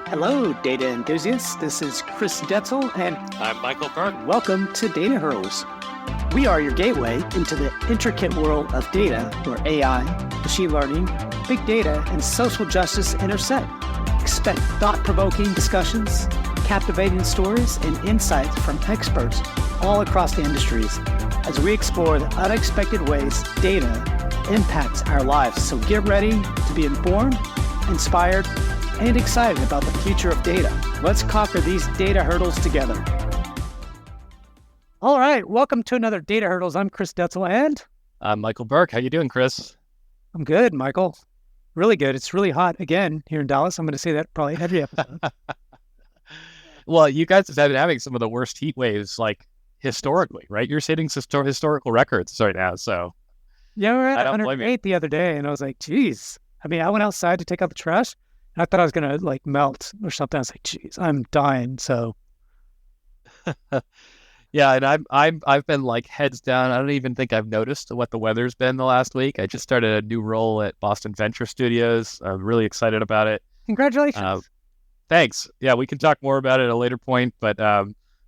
Hello, data enthusiasts. This is Chris Detzel, and I'm Michael Burke. welcome to Data Hurdles. We are your gateway into the intricate world of data where AI, machine learning, big data, and social justice intersect. Expect thought-provoking discussions, captivating stories, and insights from experts all across the industries as we explore the unexpected ways data impacts our lives. So get ready to be informed, inspired, and excited about the future of data. Let's conquer these data hurdles together. All right, welcome to another Data Hurdles. I'm Chris Detzel, and I'm Michael Burke. How you doing, Chris? I'm good, Michael. Really good. It's really hot again here in Dallas. I'm going to say that probably every episode. Well, you guys have been having some of the worst heat waves, like historically, right? You're hitting historical records right now. So Yeah, we were at I don't blame 108 the other day, and I was like, geez. I mean, I went outside to take out the trash, and I thought I was going to melt or something. I was like, geez, I'm dying. So yeah, and I've been like heads down. I don't even think I've noticed what the weather's been the last week. I just started a new role at Boston Venture Studios. I'm really excited about it. congratulations. Thanks. Yeah, we can talk more about it at a later point, but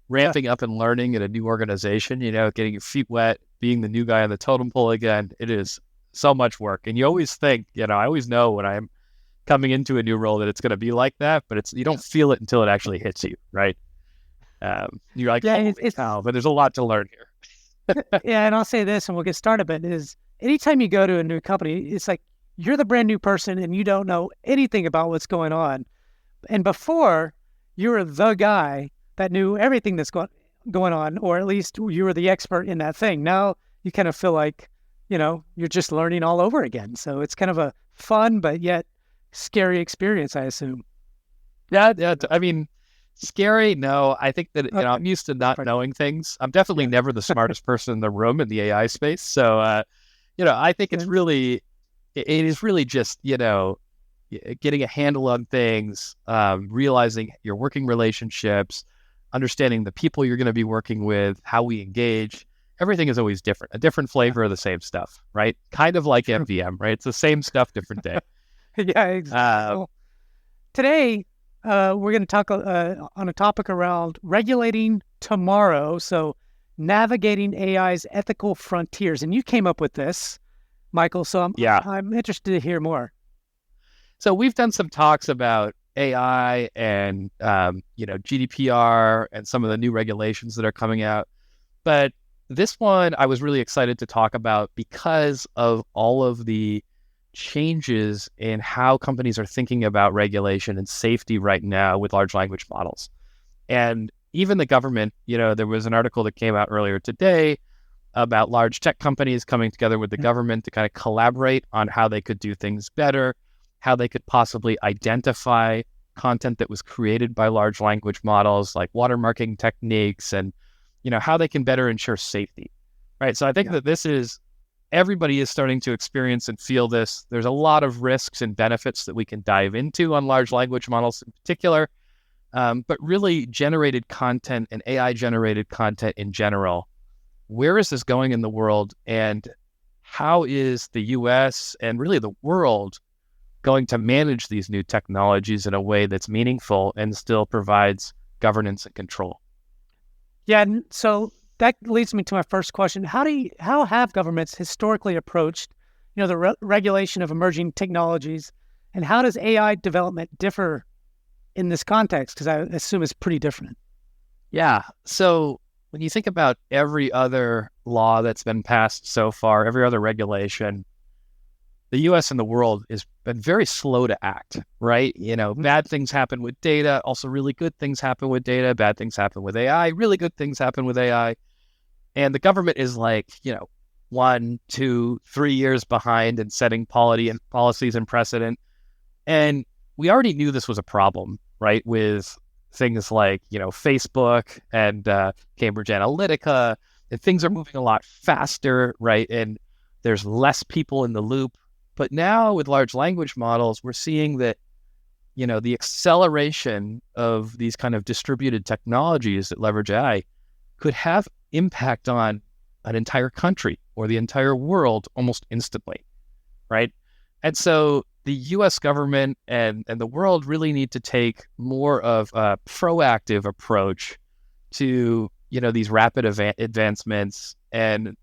ramping up and learning at a new organization, getting your feet wet, being the new guy on the totem pole again, it is so much work. And you always think, I always know when I'm coming into a new role that it's going to be like that, but you don't feel it until it actually hits you, right? You're like, Yeah, holy cow, but there's a lot to learn here. Yeah, and I'll say this, and we'll get started, but is anytime you go to a new company, it's like you're the brand new person and you don't know anything about what's going on. And before, you were the guy that knew everything that's going on, or at least you were the expert in that thing. Now you kind of feel like, you're just learning all over again. So it's kind of a fun, but yet scary experience, I assume. Yeah. I mean, scary. No, I think that, I'm used to not knowing things. I'm definitely never the smartest person in the room in the AI space. So, I think it is really just, getting a handle on things, realizing your working relationships, understanding the people you're going to be working with, how we engage. Everything is always different, a different flavor of the same stuff, right? Kind of like MVM, right? It's the same stuff, different day. Yeah, exactly. Well, today, we're going to talk on a topic around regulating tomorrow. So navigating AI's ethical frontiers. And you came up with this, Michael. So I'm interested to hear more. So we've done some talks about AI and, GDPR and some of the new regulations that are coming out. But this one I was really excited to talk about because of all of the changes in how companies are thinking about regulation and safety right now with large language models. And even the government, there was an article that came out earlier today about large tech companies coming together with the government to kind of collaborate on how they could do things better, how they could possibly identify content that was created by large language models, like watermarking techniques, and how they can better ensure safety, right? So I think that everybody is starting to experience and feel this. There's a lot of risks and benefits that we can dive into on large language models in particular, but really generated content and AI generated content in general. Where is this going in the world, and how is the US and really the world going to manage these new technologies in a way that's meaningful and still provides governance and control? Yeah, and so that leads me to my first question. How have governments historically approached, the regulation of emerging technologies, and how does AI development differ in this context? Because I assume it's pretty different. Yeah. So when you think about every other law that's been passed so far, every other regulation, the U.S. and the world has been very slow to act, right? Bad things happen with data. Also, really good things happen with data. Bad things happen with AI. Really good things happen with AI. And the government is 1, 2, 3 years behind in setting policies and precedent. And we already knew this was a problem, right? With things like, Facebook and Cambridge Analytica, and things are moving a lot faster, right? And there's less people in the loop. But now with large language models, we're seeing that, the acceleration of these kind of distributed technologies that leverage AI could have impact on an entire country or the entire world almost instantly, right? And so the U.S. government and the world really need to take more of a proactive approach to, these rapid advancements, and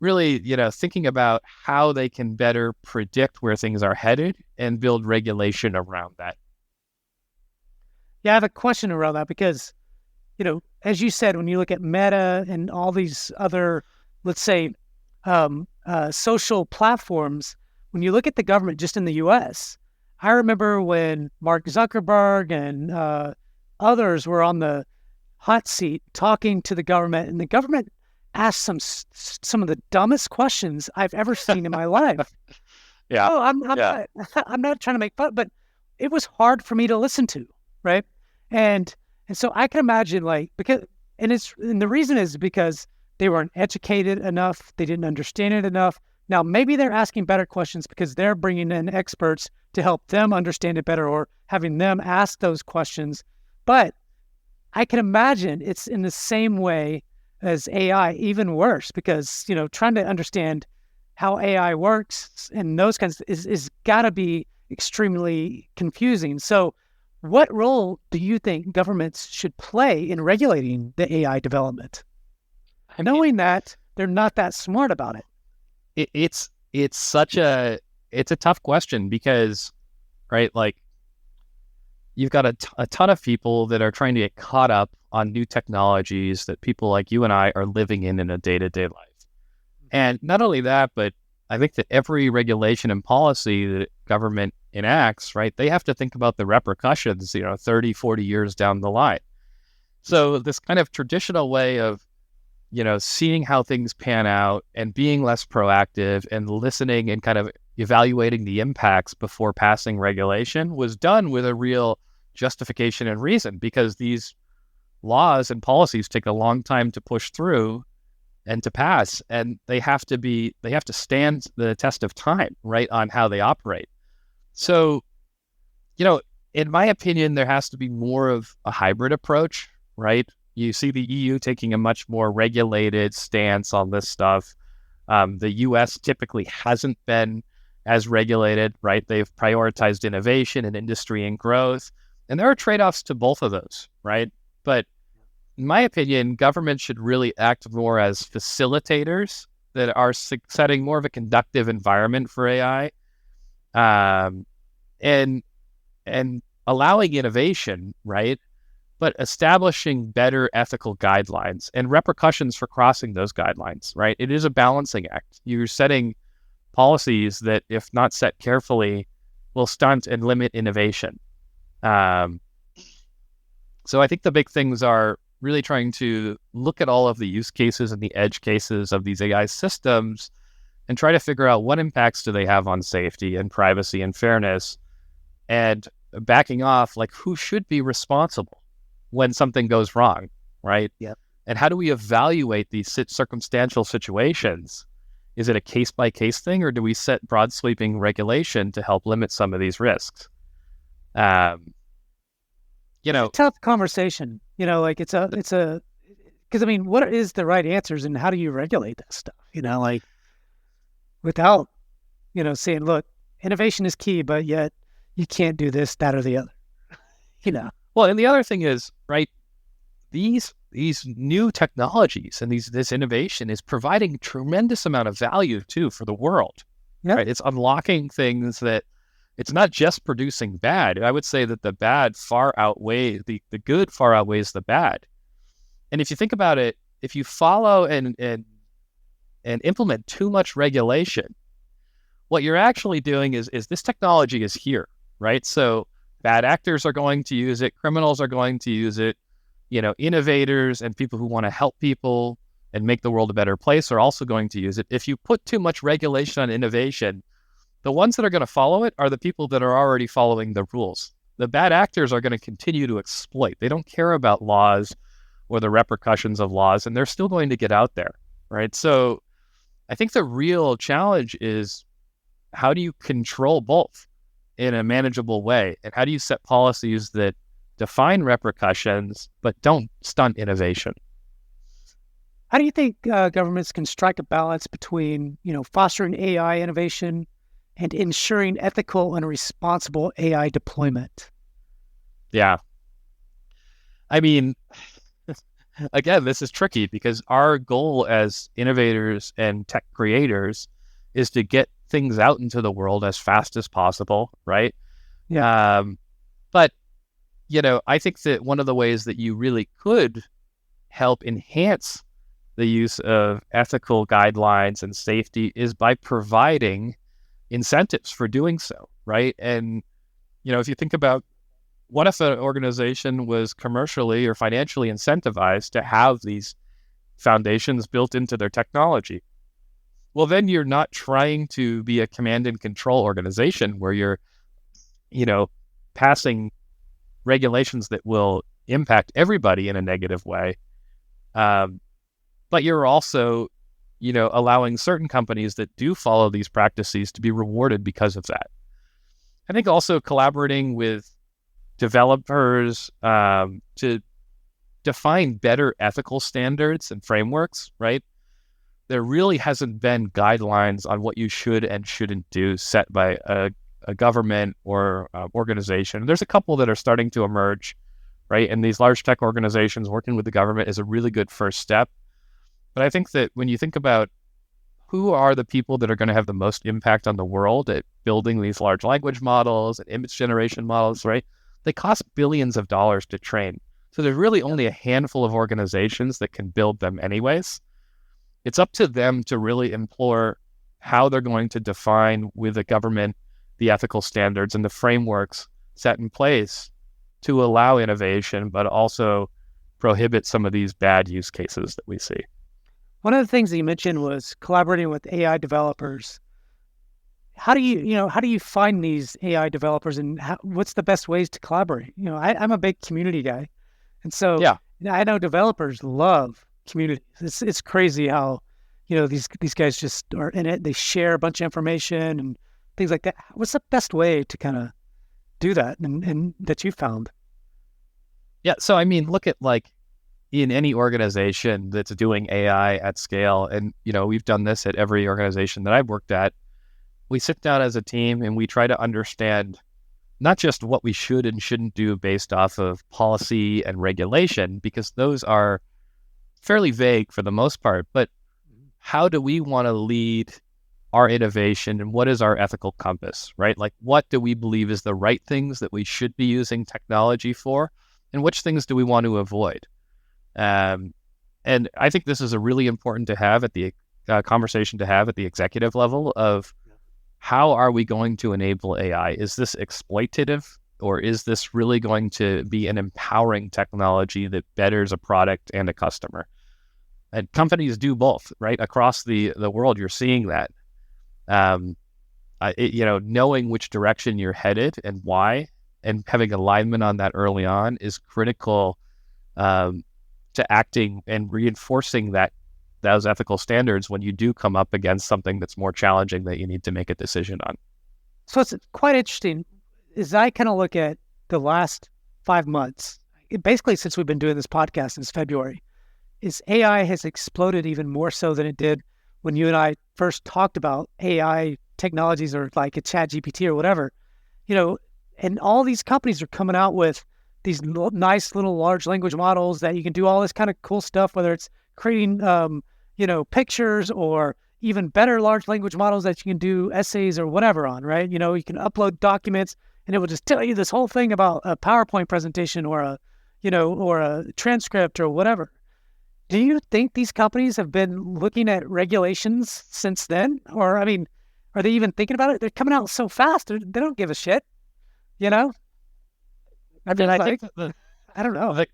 really, thinking about how they can better predict where things are headed and build regulation around that. Yeah, I have a question around that because, as you said, when you look at Meta and all these other, let's say, social platforms, when you look at the government just in the U.S., I remember when Mark Zuckerberg and others were on the hot seat talking to the government, and the government asked some of the dumbest questions I've ever seen in my life. Yeah. Oh, I'm Yeah. I'm not trying to make fun, but it was hard for me to listen to, right? And so I can imagine and the reason is because they weren't educated enough, they didn't understand it enough. Now maybe they're asking better questions because they're bringing in experts to help them understand it better, or having them ask those questions. But I can imagine it's in the same way as AI, even worse, because, trying to understand how AI works and those kinds is got to be extremely confusing. So what role do you think governments should play in regulating the AI development, knowing that they're not that smart about it? It's a tough question because, right, like, you've got a ton of people that are trying to get caught up on new technologies that people like you and I are living in a day-to-day life. And not only that, but I think that every regulation and policy that government enacts, right, they have to think about the repercussions, 30, 40 years down the line. So this kind of traditional way of, seeing how things pan out and being less proactive and listening and kind of evaluating the impacts before passing regulation was done with a real justification and reason, because these laws and policies take a long time to push through and to pass, and they have to stand the test of time, right, on how they operate. So, in my opinion, there has to be more of a hybrid approach, right? You see the EU taking a much more regulated stance on this stuff. The US typically hasn't been as regulated, right? They've prioritized innovation and industry and growth. And there are trade-offs to both of those, right? But in my opinion, government should really act more as facilitators that are setting more of a conductive environment for AI, and allowing innovation, right? But establishing better ethical guidelines and repercussions for crossing those guidelines, right? It is a balancing act. You're setting policies that, if not set carefully, will stunt and limit innovation. So I think the big things are really trying to look at all of the use cases and the edge cases of these AI systems and try to figure out what impacts do they have on safety and privacy and fairness, and backing off, like, who should be responsible when something goes wrong, right? Yeah. And how do we evaluate these circumstantial situations? Is it a case-by-case thing, or do we set broad sweeping regulation to help limit some of these risks? It's a tough conversation, it's because what is the right answers, and how do you regulate that stuff? Without, saying, look, innovation is key, but yet you can't do this, that, or the other, Well, and the other thing is, right, these new technologies and this innovation is providing a tremendous amount of value too for the world. Yeah. Right? It's unlocking things that it's not just producing bad. I would say that the bad far outweighs the good far outweighs the bad. And if you think about it, if you follow and implement too much regulation, what you're actually doing is this technology is here, right? So bad actors are going to use it, criminals are going to use it, innovators and people who want to help people and make the world a better place are also going to use it. If you put too much regulation on innovation, the ones that are going to follow it are the people that are already following the rules. The bad actors are going to continue to exploit. They don't care about laws or the repercussions of laws, and they're still going to get out there, right? So I think the real challenge is, how do you control both in a manageable way? And how do you set policies that define repercussions but don't stunt innovation? How do you think governments can strike a balance between, fostering AI innovation and ensuring ethical and responsible AI deployment? Yeah. I mean, again, this is tricky because our goal as innovators and tech creators is to get things out into the world as fast as possible, right? Yeah. But, I think that one of the ways that you really could help enhance the use of ethical guidelines and safety is by providing incentives for doing so, right? And, if you think about what if an organization was commercially or financially incentivized to have these foundations built into their technology? Well, then you're not trying to be a command and control organization where you're, passing regulations that will impact everybody in a negative way. But you're also, allowing certain companies that do follow these practices to be rewarded because of that. I think also collaborating with developers to define better ethical standards and frameworks, right? There really hasn't been guidelines on what you should and shouldn't do set by a government or organization. There's a couple that are starting to emerge, right? And these large tech organizations working with the government is a really good first step. But I think that when you think about who are the people that are going to have the most impact on the world at building these large language models and image generation models, right? They cost billions of dollars to train. So there's really only a handful of organizations that can build them anyways. It's up to them to really implore how they're going to define with the government the ethical standards and the frameworks set in place to allow innovation, but also prohibit some of these bad use cases that we see. One of the things that you mentioned was collaborating with AI developers. How do you find these AI developers, and what's the best ways to collaborate? I'm a big community guy, and so Yeah. I know developers love community. It's crazy how these guys just are in it. They share a bunch of information and things like that. What's the best way to kind of do that, and that you found? Yeah. So, I mean, look at in any organization that's doing AI at scale, and, we've done this at every organization that I've worked at. We sit down as a team and we try to understand not just what we should and shouldn't do based off of policy and regulation, because those are fairly vague for the most part, but how do we want to lead our innovation and what is our ethical compass, right? Like, what do we believe is the right things that we should be using technology for, and which things do we want to avoid? And I think this is a really important to have at the conversation to have at the executive level of how are we going to enable AI? Is this exploitative, or is this really going to be an empowering technology that betters a product and a customer? And companies do both, right? Across the world, you're seeing that. Knowing which direction you're headed and why, and having alignment on that early on is critical to acting and reinforcing those ethical standards when you do come up against something that's more challenging that you need to make a decision on. So it's quite interesting as I kind of look at the last 5 months, basically since we've been doing this podcast since February, is AI has exploded even more so than it did when you and I first talked about AI technologies, or like a ChatGPT or whatever, and all these companies are coming out with these nice little large language models that you can do all this kind of cool stuff, whether it's creating, pictures, or even better large language models that you can do essays or whatever on, right? You can upload documents and it will just tell you this whole thing about a PowerPoint presentation or a transcript or whatever. Do you think these companies have been looking at regulations since then? Or, I mean, are they even thinking about it? They're coming out so fast. They don't give a shit, I mean, I don't know.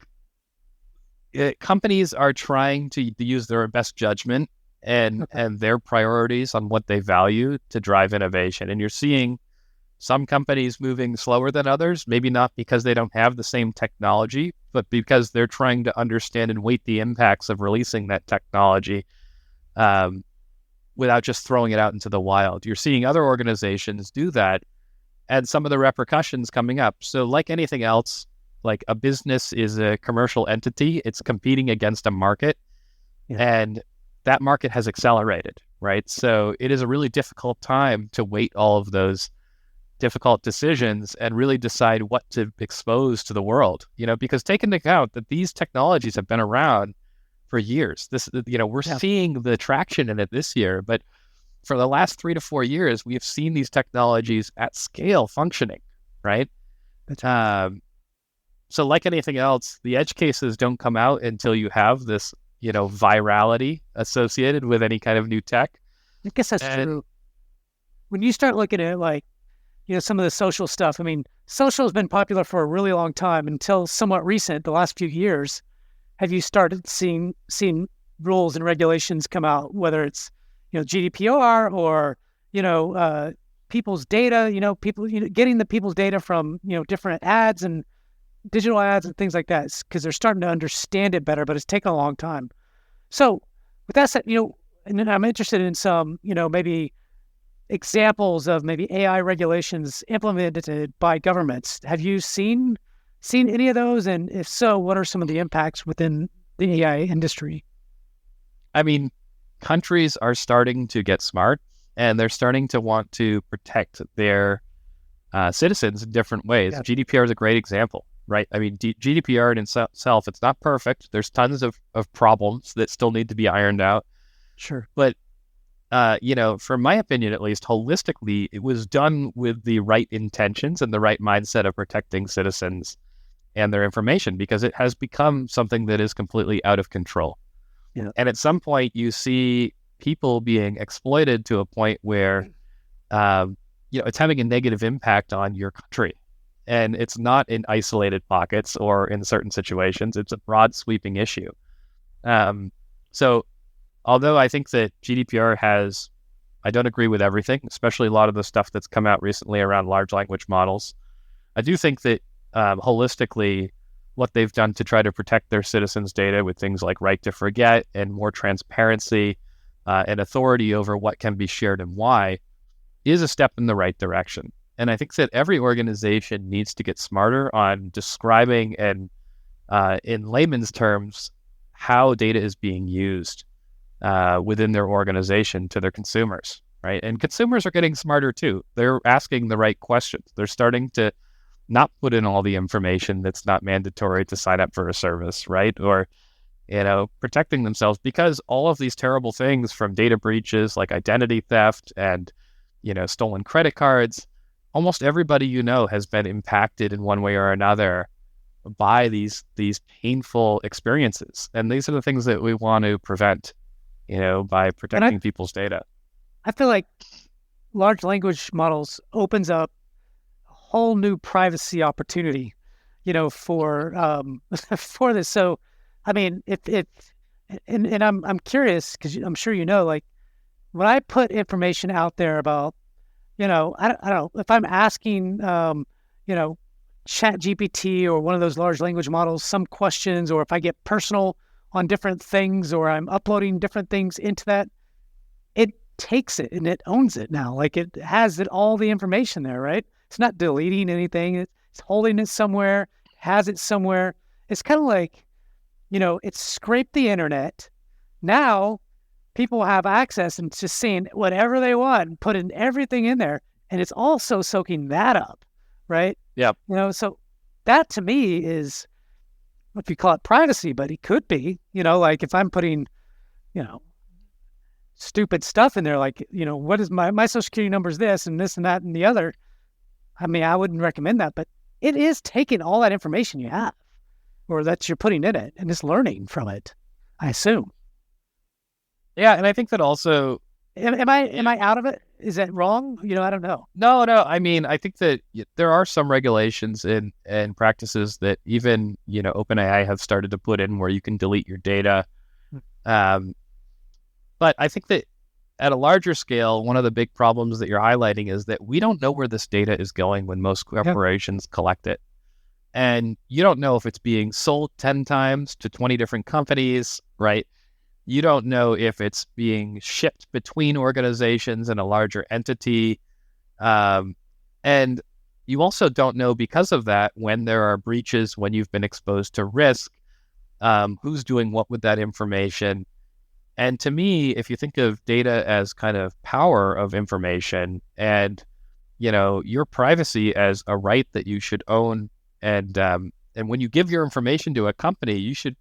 Companies are trying to use their best judgment and their priorities on what they value to drive innovation. And you're seeing some companies moving slower than others, maybe not because they don't have the same technology, but because they're trying to understand and weight the impacts of releasing that technology without just throwing it out into the wild. You're seeing other organizations do that, and some of the repercussions coming up. So like anything else, like a business is a commercial entity, it's competing against a market, and that market has accelerated, right? So it is a really difficult time to weight all of those difficult decisions and really decide what to expose to the world, because take into account that these technologies have been around for years. We're seeing the traction in it this year, but for the last 3 to 4 years, we have seen these technologies at scale functioning, right? So like anything else, the edge cases don't come out until you have this, virality associated with any kind of new tech. I guess that's true. When you start looking at some of the social stuff, I mean, social has been popular for a really long time until somewhat recent, the last few years. Have you started seeing rules and regulations come out, whether it's, GDPR or, people's data, people, getting the people's data from, different ads and digital ads and things like that, because they're starting to understand it better, but it's taken a long time. So with that said, and then I'm interested in some, maybe examples of maybe AI regulations implemented by governments. Have you seen any of those? And if so, what are some of the impacts within the AI industry? I mean, countries are starting to get smart, and they're starting to want to protect their citizens in different ways. Yeah. GDPR is a great example, right? I mean, GDPR in itself, it's not perfect. There's tons of problems that still need to be ironed out. Sure. But, from my opinion, at least, holistically, it was done with the right intentions and the right mindset of protecting citizens and their information, because it has become something that is completely out of control. Yeah. And at some point, you see people being exploited to a point where, it's having a negative impact on your country. And it's not in isolated pockets or in certain situations. It's a broad sweeping issue. So although I think that GDPR I don't agree with everything, especially a lot of the stuff that's come out recently around large language models. I do think that holistically, what they've done to try to protect their citizens' data with things like right to forget and more transparency and authority over what can be shared and why is a step in the right direction. And I think that every organization needs to get smarter on describing and in layman's terms, how data is being used within their organization to their consumers, right? And consumers are getting smarter too. They're asking the right questions. They're starting to not put in all the information that's not mandatory to sign up for a service, right? Or, protecting themselves, because all of these terrible things, from data breaches like identity theft and, stolen credit cards, almost everybody has been impacted in one way or another by these painful experiences. And these are the things that we want to prevent, by protecting people's data. I feel like large language models opens up a whole new privacy opportunity, for for this. So, I mean, and I'm curious, because I'm sure like when I put information out there about, I don't know, if I'm asking, ChatGPT or one of those large language models some questions, or if I get personal on different things, or I'm uploading different things into that, it takes it and it owns it now. Like, it has all the information there, right? It's not deleting anything. It's holding it somewhere, has it somewhere. It's kind of like, it's scraped the internet. Now people have access and just seeing whatever they want and putting everything in there. And it's also soaking that up, right? Yeah. So that to me is, if you call it privacy, but it could be, like if I'm putting, stupid stuff in there, like, what is my social security number is this and this and that and the other. I mean, I wouldn't recommend that, but it is taking all that information you have, or that you're putting in it, and it's learning from it, I assume. Yeah, and I think that also... Am I out of it? Is that wrong? I don't know. No. I mean, I think that there are some regulations and practices that even, OpenAI have started to put in, where you can delete your data. But I think that at a larger scale, one of the big problems that you're highlighting is that we don't know where this data is going when most corporations collect it. And you don't know if it's being sold 10 times to 20 different companies, right? You don't know if it's being shipped between organizations and a larger entity. And you also don't know, because of that, when there are breaches, when you've been exposed to risk, who's doing what with that information. And to me, if you think of data as kind of power of information and, your privacy as a right that you should own, and when you give your information to a company, you should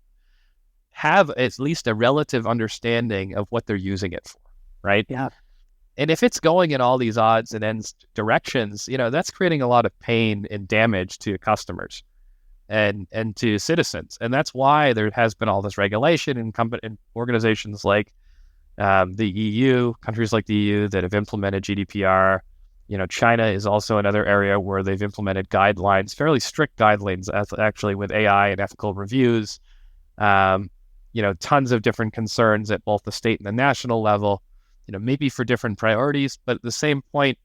have at least a relative understanding of what they're using it for, right? Yeah. And if it's going in all these odds and ends directions, that's creating a lot of pain and damage to customers and to citizens. And that's why there has been all this regulation in organizations like the EU, countries like the EU that have implemented GDPR. China is also another area where they've implemented guidelines, fairly strict guidelines, actually, with AI and ethical reviews. Tons of different concerns at both the state and the national level, maybe for different priorities, but at the same point,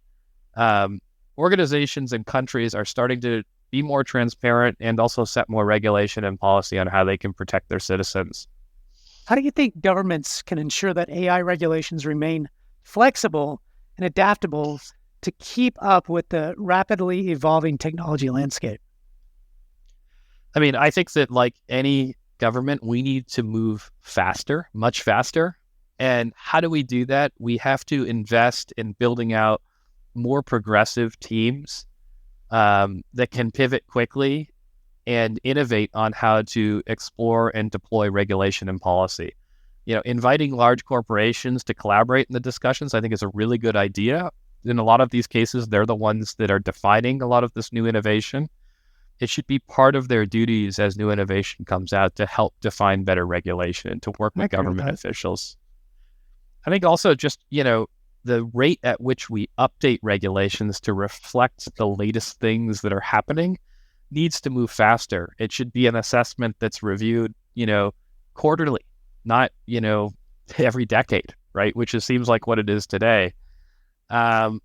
organizations and countries are starting to be more transparent and also set more regulation and policy on how they can protect their citizens. How do you think governments can ensure that AI regulations remain flexible and adaptable to keep up with the rapidly evolving technology landscape? I mean, I think that like any government, we need to move faster, much faster. And how do we do that? We have to invest in building out more progressive teams that can pivot quickly and innovate on how to explore and deploy regulation and policy. Inviting large corporations to collaborate in the discussions, I think, is a really good idea. In a lot of these cases, they're the ones that are defining a lot of this new innovation. It should be part of their duties as new innovation comes out to help define better regulation and to work with government officials. I think also just, the rate at which we update regulations to reflect the latest things that are happening needs to move faster. It should be an assessment that's reviewed, quarterly, not, every decade, right? Which seems like what it is today. And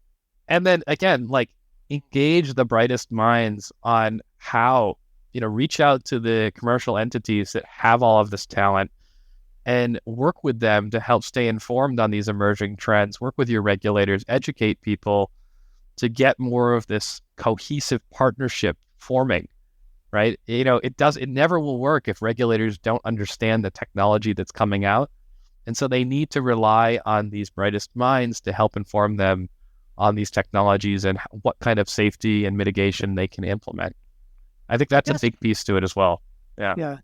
then again, like engage the brightest minds on how, reach out to the commercial entities that have all of this talent and work with them to help stay informed on these emerging trends, work with your regulators, educate people to get more of this cohesive partnership forming, right? It never will work if regulators don't understand the technology that's coming out. And so they need to rely on these brightest minds to help inform them on these technologies and what kind of safety and mitigation they can implement. I think that's a big piece to it as well. Yeah. Yeah.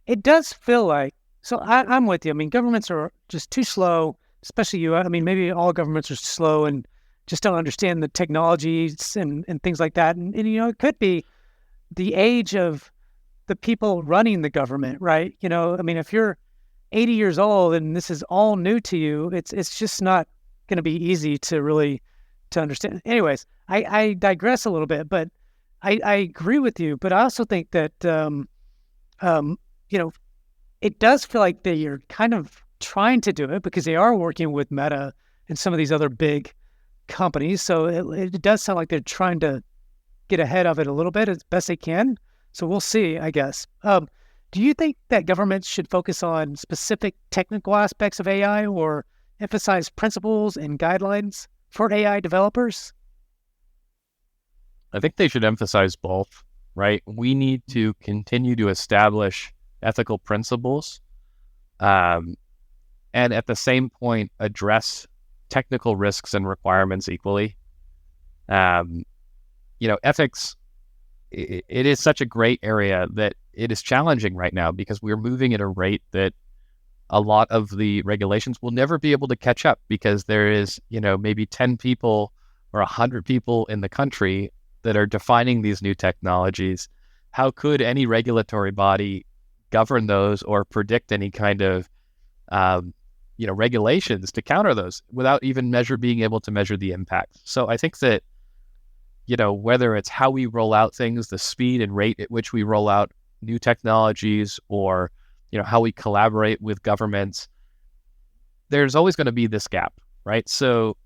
It does feel like, so I'm with you. I mean, governments are just too slow, especially you. I mean, maybe all governments are slow and just don't understand the technologies and things like that. And it could be the age of the people running the government, right? I mean, if you're 80 years old and this is all new to you, it's just not going to be easy to understand. Anyways, I digress a little bit, but I agree with you. But I also think that, it does feel like they are kind of trying to do it because they are working with Meta and some of these other big companies. So it does sound like they're trying to get ahead of it a little bit as best they can. So we'll see, I guess. Do you think that governments should focus on specific technical aspects of AI or emphasize principles and guidelines for AI developers? I think they should emphasize both, right? We need to continue to establish ethical principles, and at the same point address technical risks and requirements equally. Ethics, it is such a great area that it is challenging right now because we're moving at a rate that a lot of the regulations will never be able to catch up because there is, maybe 10 people or 100 people in the country that are defining these new technologies. How could any regulatory body govern those or predict any kind of, regulations to counter those without even being able to measure the impact? So I think that, whether it's how we roll out things, the speed and rate at which we roll out new technologies, or, how we collaborate with governments, there's always going to be this gap, right? So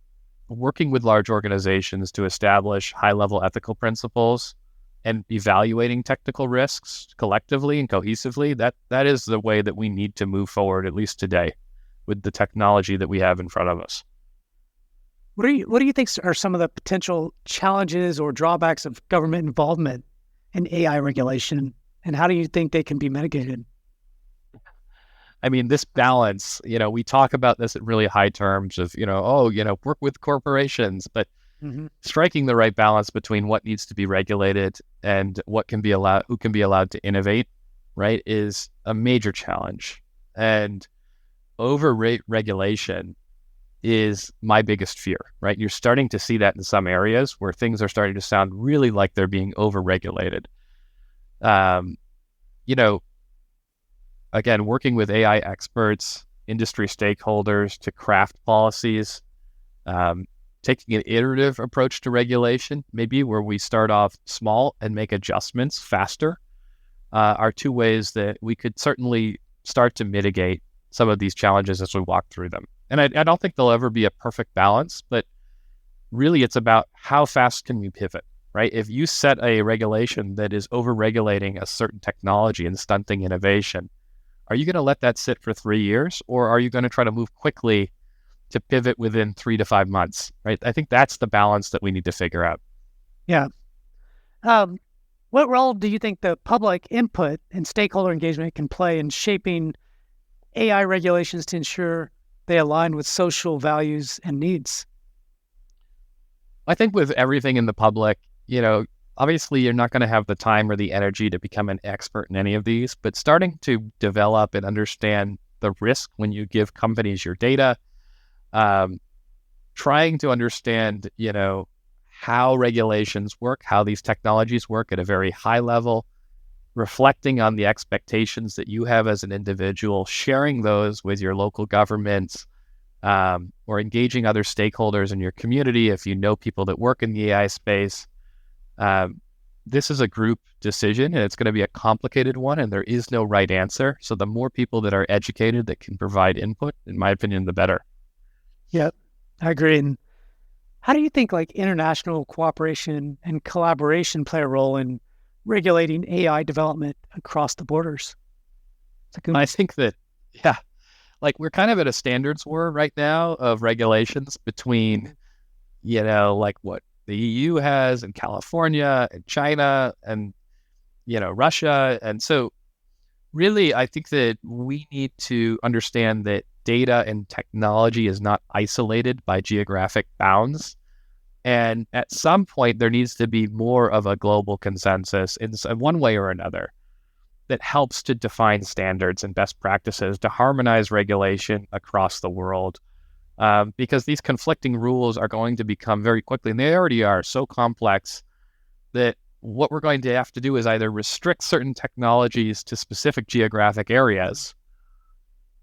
working with large organizations to establish high-level ethical principles and evaluating technical risks collectively and cohesively, that is the way that we need to move forward, at least today, with the technology that we have in front of us. What do you think are some of the potential challenges or drawbacks of government involvement in AI regulation, and how do you think they can be mitigated? I mean, this balance, we talk about this in really high terms of, work with corporations, but Hmm. striking the right balance between what needs to be regulated and who can be allowed to innovate, right, is a major challenge. And overrate regulation is my biggest fear, right? You're starting to see that in some areas where things are starting to sound really like they're being overregulated. Um, you know, Again, working with AI experts, industry stakeholders to craft policies, um, taking an iterative approach to regulation, maybe where we start off small and make adjustments faster, are two ways that we could certainly start to mitigate some of these challenges as we walk through them. And I don't think there'll ever be a perfect balance, but really it's about how fast can we pivot, right? If you set a regulation that is over-regulating a certain technology and stunting innovation, are you going to let that sit for 3 years, or are you going to try to move quickly to pivot within 3 to 5 months, right? I think that's the balance that we need to figure out. Yeah. Um, what role do you think the public input and stakeholder engagement can play in shaping AI regulations to ensure they align with social values and needs? I think with everything in the public, obviously you're not going to have the time or the energy to become an expert in any of these, but starting to develop and understand the risk when you give companies your data, trying to understand, how regulations work, how these technologies work at a very high level, reflecting on the expectations that you have as an individual, sharing those with your local governments, or engaging other stakeholders in your community if you know people that work in the AI space. This is a group decision, and it's going to be a complicated one, and there is no right answer. So the more people that are educated that can provide input, in my opinion, the better. Yep, I agree. And how do you think international cooperation and collaboration play a role in regulating AI development across the borders? I think that, yeah, we're kind of at a standards war right now of regulations between, what the EU has and California and China and, Russia. And so really, I think that we need to understand that data and technology is not isolated by geographic bounds. And at some point, there needs to be more of a global consensus in one way or another that helps to define standards and best practices to harmonize regulation across the world. Because these conflicting rules are going to become very quickly, and they already are so complex, that what we're going to have to do is either restrict certain technologies to specific geographic areas,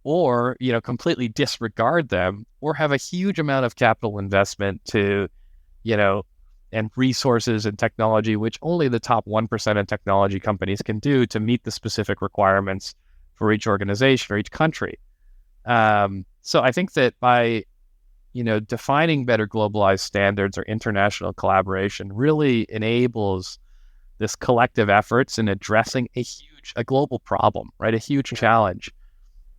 or completely disregard them, or have a huge amount of capital investment to and resources and technology, which only the top 1% of technology companies can do to meet the specific requirements for each organization or each country. So I think that by defining better globalized standards or international collaboration really enables this collective efforts in addressing a global problem, right? A huge challenge.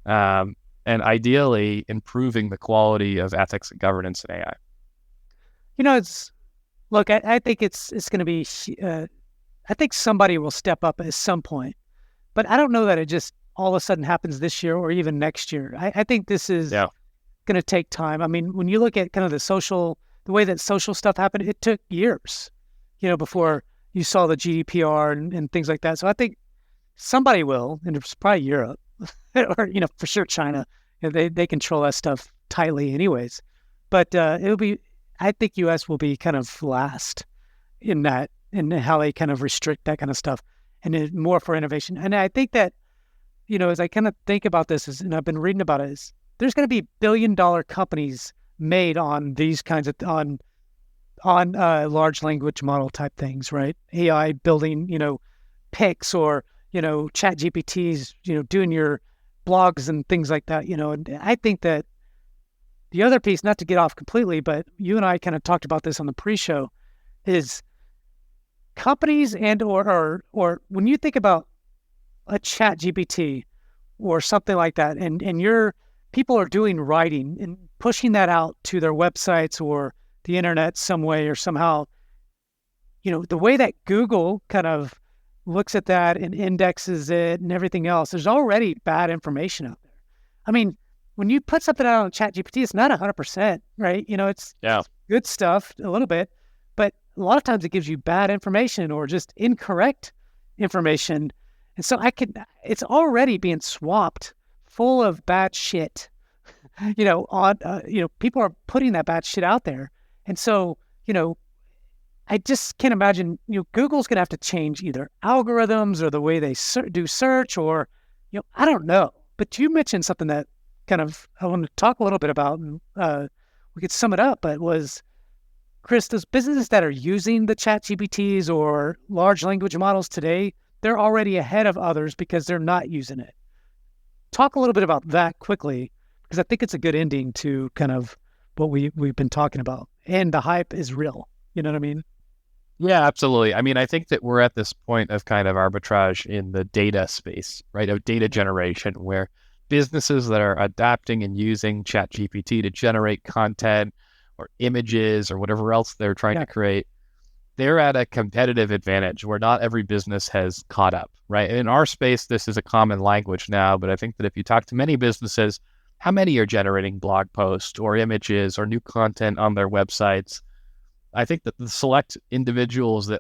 And ideally improving the quality of ethics and governance in AI. I think it's going to be, I think somebody will step up at some point, but I don't know that it just all of a sudden happens this year or even next year. I think this is going to take time. I mean, when you look at kind of the way that social stuff happened, it took years, before you saw the GDPR and things like that. So I think somebody will, and it's probably Europe or, for sure China. They control that stuff tightly anyways, but I think U.S. will be kind of last in that, and how they kind of restrict that kind of stuff, and more for innovation. And I think that, as I kind of think about this, and I've been reading about it, is there's going to be billion-dollar companies made on these kinds of on large language model type things, right? AI building, pics, or ChatGPTs, doing your blogs and things like that. And I think that the other piece, not to get off completely, but you and I kind of talked about this on the pre-show, is companies or when you think about a ChatGPT or something like that, and your people are doing writing and pushing that out to their websites or the internet some way or somehow, the way that Google kind of looks at that and indexes it and everything else, there's already bad information out there. I mean, when you put something out on ChatGPT, it's not 100%, right? It's good stuff a little bit, but a lot of times it gives you bad information or just incorrect information. And so it's already being swamped full of bad shit, people are putting that bad shit out there. And so, I just can't imagine, Google's going to have to change either algorithms or the way they do search or, I don't know. But you mentioned something that I want to talk a little bit about, and we could sum it up, but Chris, those businesses that are using the ChatGPTs or large language models today, they're already ahead of others because they're not using it. Talk a little bit about that quickly, because I think it's a good ending to kind of what we've been talking about. And the hype is real. You know what I mean? Yeah, absolutely. I mean, I think that we're at this point of kind of arbitrage in the data space, right? Of data generation, where businesses that are adapting and using ChatGPT to generate content or images or whatever else they're trying to create, they're at a competitive advantage where not every business has caught up, right? In our space, this is a common language now, but I think that if you talk to many businesses, how many are generating blog posts or images or new content on their websites? I think that the select individuals that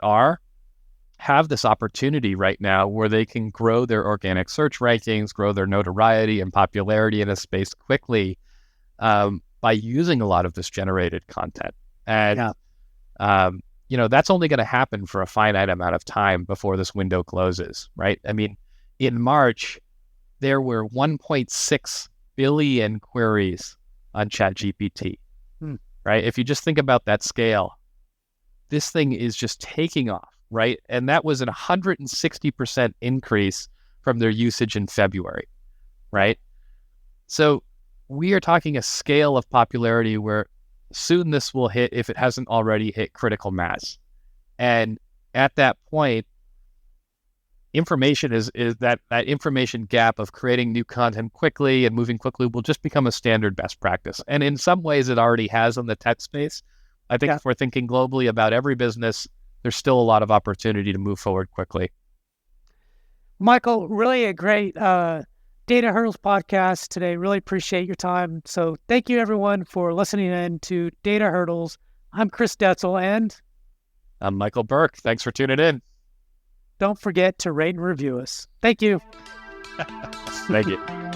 have this opportunity right now where they can grow their organic search rankings, grow their notoriety and popularity in a space quickly by using a lot of this generated content. And, that's only going to happen for a finite amount of time before this window closes, right? I mean, in March, there were 1.6 billion queries on ChatGPT, right? If you just think about that scale, this thing is just taking off, right? And that was an 160% increase from their usage in February, right? So we are talking a scale of popularity where soon this will hit, if it hasn't already hit, critical mass. And at that point, information is that information gap of creating new content quickly and moving quickly will just become a standard best practice. And in some ways it already has in the tech space. I think if we're thinking globally about every business, there's still a lot of opportunity to move forward quickly. Michael, really a great Data Hurdles podcast today. Really appreciate your time. So thank you everyone for listening in to Data Hurdles. I'm Chris Detzel, and I'm Michael Burke. Thanks for tuning in. Don't forget to rate and review us. Thank you. Thank you.